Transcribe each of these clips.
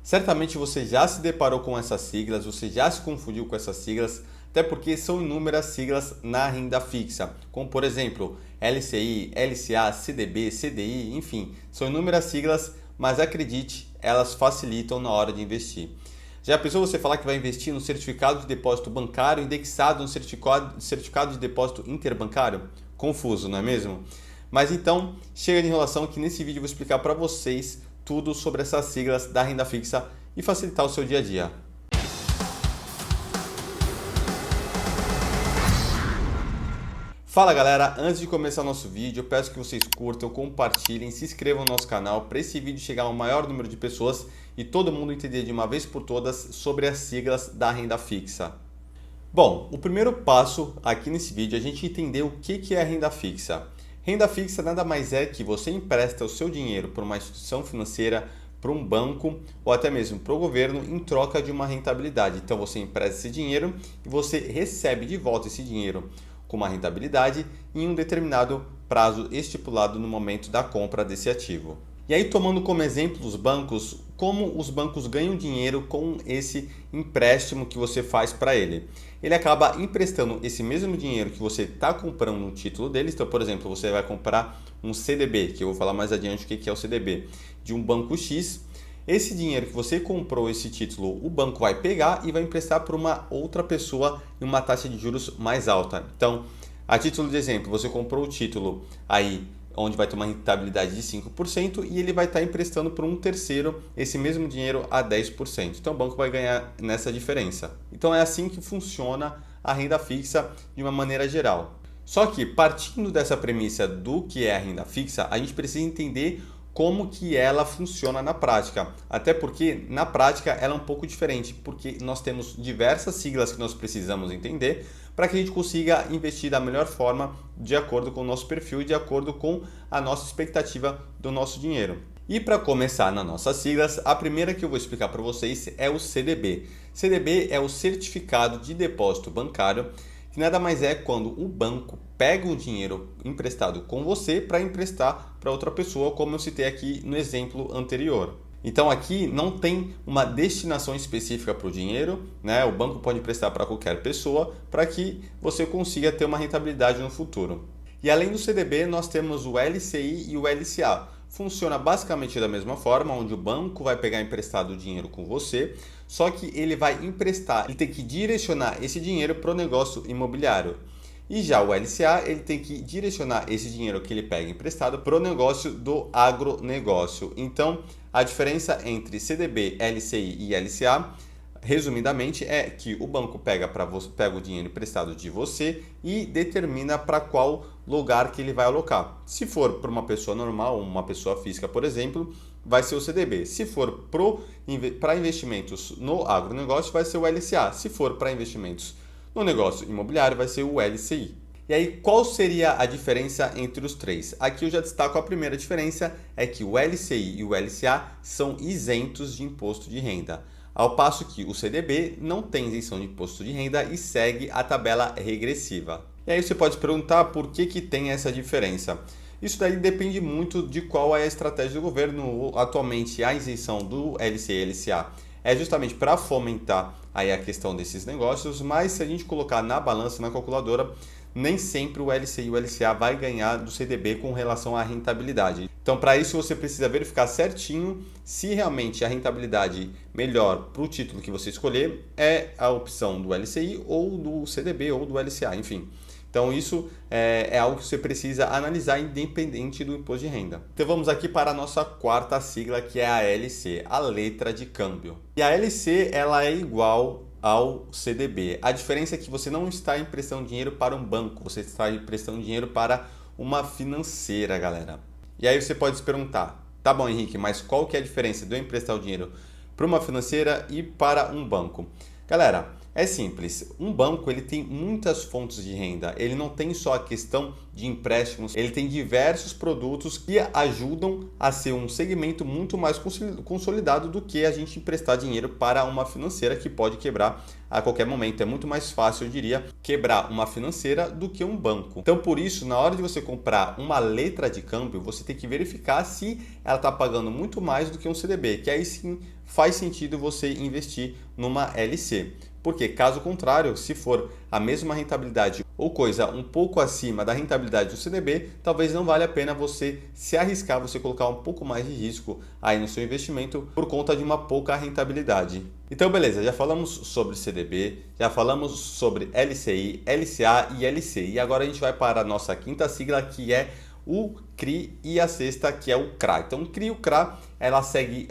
Certamente você já se deparou com essas siglas, você já se confundiu com essas siglas, até porque são inúmeras siglas na renda fixa, como por exemplo LCI, LCA, CDB, CDI, enfim, são inúmeras siglas, mas acredite, elas facilitam na hora de investir. Já pensou você falar que vai investir no certificado de depósito bancário indexado no certificado de depósito interbancário? Confuso, não é mesmo? Mas então, chega de enrolação que nesse vídeo eu vou explicar para vocês tudo sobre essas siglas da renda fixa e facilitar o seu dia a dia. Fala galera, antes de começar o nosso vídeo, eu peço que vocês curtam, compartilhem, se inscrevam no nosso canal para esse vídeo chegar ao maior número de pessoas e todo mundo entender de uma vez por todas sobre as siglas da renda fixa. Bom, o primeiro passo aqui nesse vídeo é a gente entender o que é a renda fixa. Renda fixa nada mais é que você empresta o seu dinheiro para uma instituição financeira, para um banco ou até mesmo para o governo em troca de uma rentabilidade. Então você empresta esse dinheiro e você recebe de volta esse dinheiro com uma rentabilidade em um determinado prazo estipulado no momento da compra desse ativo. E aí, tomando como exemplo os bancos, como os bancos ganham dinheiro com esse empréstimo que você faz para ele. Ele acaba emprestando esse mesmo dinheiro que você está comprando no título deles. Então, por exemplo, você vai comprar um CDB, que eu vou falar mais adiante o que é o CDB, de um banco X. Esse dinheiro que você comprou, esse título, o banco vai pegar e vai emprestar para uma outra pessoa em uma taxa de juros mais alta. Então, a título de exemplo, você comprou o título aí onde vai ter uma rentabilidade de 5% e ele vai estar emprestando para um terceiro esse mesmo dinheiro a 10%. Então, o banco vai ganhar nessa diferença. Então, é assim que funciona a renda fixa de uma maneira geral. Só que, partindo dessa premissa do que é a renda fixa, a gente precisa entender como que ela funciona na prática. Até porque na prática ela é um pouco diferente, porque nós temos diversas siglas que nós precisamos entender para que a gente consiga investir da melhor forma, de acordo com o nosso perfil e de acordo com a nossa expectativa do nosso dinheiro. E para começar nas nossas siglas, a primeira que eu vou explicar para vocês é o CDB. CDB é o Certificado de Depósito Bancário, que nada mais é quando o banco pega um dinheiro emprestado com você para emprestar para outra pessoa, como eu citei aqui no exemplo anterior. Então aqui não tem uma destinação específica para o dinheiro, né? O banco pode emprestar para qualquer pessoa para que você consiga ter uma rentabilidade no futuro. E além do CDB, nós temos o LCI e o LCA. Funciona basicamente da mesma forma, onde o banco vai pegar emprestado o dinheiro com você, só que ele vai emprestar, ele tem que direcionar esse dinheiro para o negócio imobiliário. E já o LCA, ele tem que direcionar esse dinheiro que ele pega emprestado para o negócio do agronegócio. Então, a diferença entre CDB, LCI e LCA, resumidamente, é que o banco pega o dinheiro emprestado de você e determina para qual lugar que ele vai alocar. Se for para uma pessoa normal, uma pessoa física, por exemplo, vai ser o CDB. Se for para investimentos no agronegócio, vai ser o LCA. Se for para investimentos no negócio imobiliário, vai ser o LCI. E aí, qual seria a diferença entre os três? Aqui eu já destaco a primeira diferença, é que o LCI e o LCA são isentos de imposto de renda, ao passo que o CDB não tem isenção de imposto de renda e segue a tabela regressiva. E aí você pode se perguntar por que tem essa diferença. Isso daí depende muito de qual é a estratégia do governo. Atualmente, a isenção do LCI e LCA é justamente para fomentar aí a questão desses negócios, mas se a gente colocar na balança, na calculadora, nem sempre o LCI e o LCA vai ganhar do CDB com relação à rentabilidade. Então, para isso, você precisa verificar certinho se realmente a rentabilidade melhor para o título que você escolher é a opção do LCI ou do CDB ou do LCA, enfim. Então, isso é algo que você precisa analisar independente do imposto de renda. Então, vamos aqui para a nossa quarta sigla, que é a LC, a letra de câmbio. E a LC, ela é igual ao CDB. A diferença é que você não está emprestando dinheiro para um banco, você está emprestando dinheiro para uma financeira, galera. E aí você pode se perguntar, tá bom, Henrique, mas qual que é a diferença de eu emprestar o dinheiro para uma financeira e para um banco? Galera, é simples, um banco ele tem muitas fontes de renda, ele não tem só a questão de empréstimos, ele tem diversos produtos que ajudam a ser um segmento muito mais consolidado do que a gente emprestar dinheiro para uma financeira que pode quebrar a qualquer momento. É muito mais fácil, eu diria, quebrar uma financeira do que um banco. Então, por isso, na hora de você comprar uma letra de câmbio, você tem que verificar se ela está pagando muito mais do que um CDB, que aí sim faz sentido você investir numa LC. Porque, caso contrário, se for a mesma rentabilidade ou coisa um pouco acima da rentabilidade do CDB, talvez não valha a pena você se arriscar, você colocar um pouco mais de risco aí no seu investimento por conta de uma pouca rentabilidade. Então, beleza, já falamos sobre CDB, já falamos sobre LCI, LCA e LC. E agora a gente vai para a nossa quinta sigla, que é o CRI, e a sexta, que é o CRA. Então, o CRI e o CRA, ela segue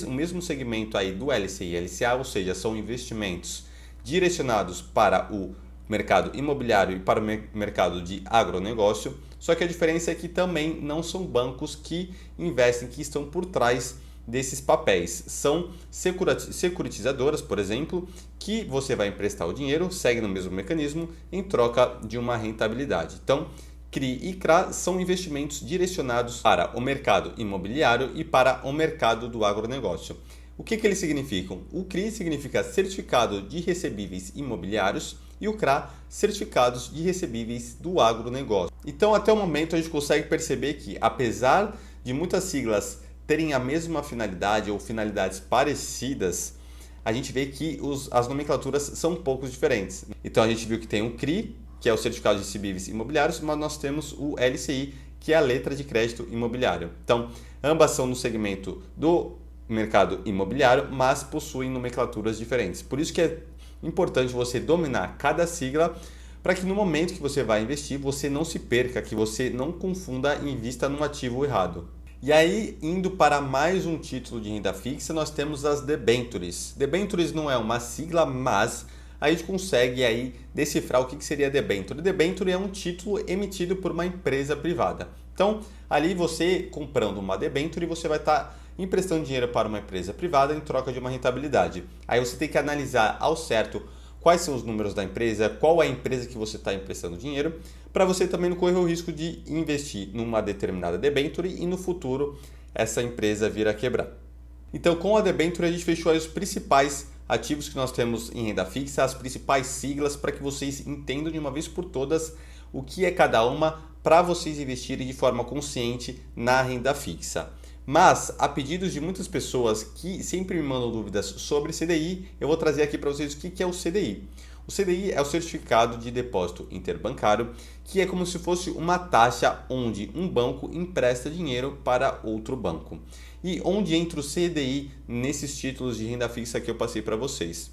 o mesmo segmento aí do LCI e LCA, ou seja, são investimentos direcionados para o mercado imobiliário e para o mercado de agronegócio, só que a diferença é que também não são bancos que investem, que estão por trás desses papéis. São securitizadoras, por exemplo, que você vai emprestar o dinheiro, segue no mesmo mecanismo, em troca de uma rentabilidade. Então, CRI e CRA são investimentos direcionados para o mercado imobiliário e para o mercado do agronegócio. O que eles significam? O CRI significa Certificado de Recebíveis Imobiliários e o CRA, Certificados de Recebíveis do Agronegócio. Então, até o momento, a gente consegue perceber que, apesar de muitas siglas terem a mesma finalidade ou finalidades parecidas, a gente vê que as nomenclaturas são um pouco diferentes. Então, a gente viu que tem o CRI, que é o Certificado de Recebíveis Imobiliários, mas nós temos o LCI, que é a Letra de Crédito Imobiliário. Então, ambas são no segmento do mercado imobiliário, mas possuem nomenclaturas diferentes. Por isso que é importante você dominar cada sigla para que no momento que você vai investir, você não se perca, que você não confunda e invista num ativo errado. E aí, indo para mais um título de renda fixa, nós temos as debentures. Debentures não é uma sigla, mas a gente consegue aí decifrar o que seria debenture. Debenture é um título emitido por uma empresa privada. Então, ali você comprando uma debenture, você vai estar emprestando dinheiro para uma empresa privada em troca de uma rentabilidade. Aí você tem que analisar ao certo quais são os números da empresa, qual é a empresa que você está emprestando dinheiro, para você também não correr o risco de investir numa determinada debenture e no futuro essa empresa vir a quebrar. Então, com a debenture, a gente fechou aí os principais ativos que nós temos em renda fixa, as principais siglas, para que vocês entendam de uma vez por todas o que é cada uma, para vocês investirem de forma consciente na renda fixa. Mas, a pedidos de muitas pessoas que sempre me mandam dúvidas sobre CDI, eu vou trazer aqui para vocês o que é o CDI. O CDI é o Certificado de Depósito Interbancário, que é como se fosse uma taxa onde um banco empresta dinheiro para outro banco. E onde entra o CDI nesses títulos de renda fixa que eu passei para vocês?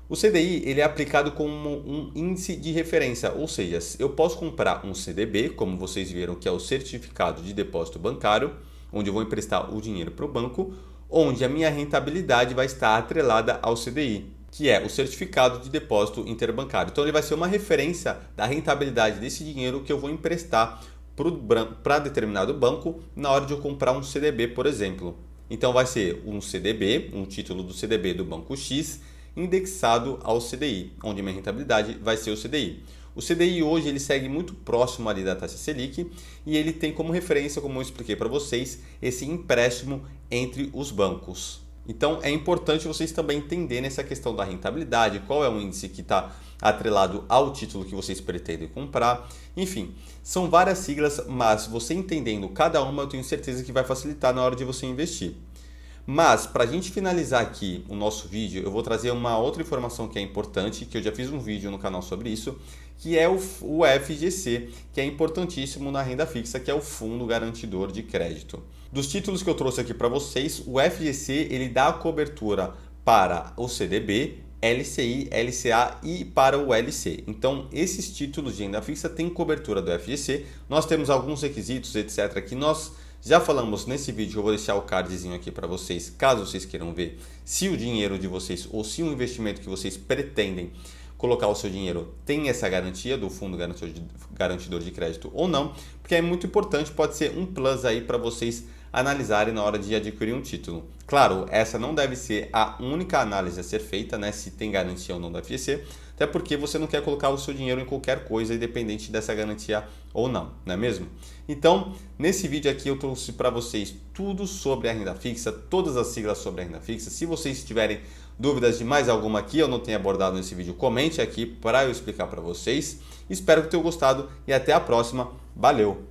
O CDI ele é aplicado como um índice de referência, ou seja, eu posso comprar um CDB, como vocês viram que é o Certificado de Depósito Bancário, onde eu vou emprestar o dinheiro para o banco, onde a minha rentabilidade vai estar atrelada ao CDI, que é o Certificado de Depósito Interbancário. Então ele vai ser uma referência da rentabilidade desse dinheiro que eu vou emprestar para determinado banco na hora de eu comprar um CDB, por exemplo. Então vai ser um CDB, um título do CDB do banco X, indexado ao CDI, onde minha rentabilidade vai ser o CDI. O CDI hoje ele segue muito próximo ali da taxa Selic e ele tem como referência, como eu expliquei para vocês, esse empréstimo entre os bancos. Então é importante vocês também entenderem essa questão da rentabilidade, qual é o índice que está atrelado ao título que vocês pretendem comprar. Enfim, são várias siglas, mas você entendendo cada uma, eu tenho certeza que vai facilitar na hora de você investir. Mas, para a gente finalizar aqui o nosso vídeo, eu vou trazer uma outra informação que é importante, que eu já fiz um vídeo no canal sobre isso, que é o FGC, que é importantíssimo na renda fixa, que é o Fundo Garantidor de Crédito. Dos títulos que eu trouxe aqui para vocês, o FGC ele dá cobertura para o CDB, LCI, LCA e para o LC. Então, esses títulos de renda fixa têm cobertura do FGC. Nós temos alguns requisitos, etc., que nós já falamos nesse vídeo. Eu vou deixar o cardzinho aqui para vocês, caso vocês queiram ver se o dinheiro de vocês ou se o investimento que vocês pretendem colocar o seu dinheiro tem essa garantia do Fundo Garantidor de Crédito ou não, porque é muito importante, pode ser um plus aí para vocês analisarem na hora de adquirir um título. Claro, essa não deve ser a única análise a ser feita, né, se tem garantia ou não da FGC, até porque você não quer colocar o seu dinheiro em qualquer coisa, independente dessa garantia ou não é mesmo? Então, nesse vídeo aqui eu trouxe para vocês tudo sobre a renda fixa, todas as siglas sobre a renda fixa. Se vocês tiverem dúvidas de mais alguma aqui eu não tenho abordado nesse vídeo, comente aqui para eu explicar para vocês. Espero que tenham gostado e até a próxima. Valeu!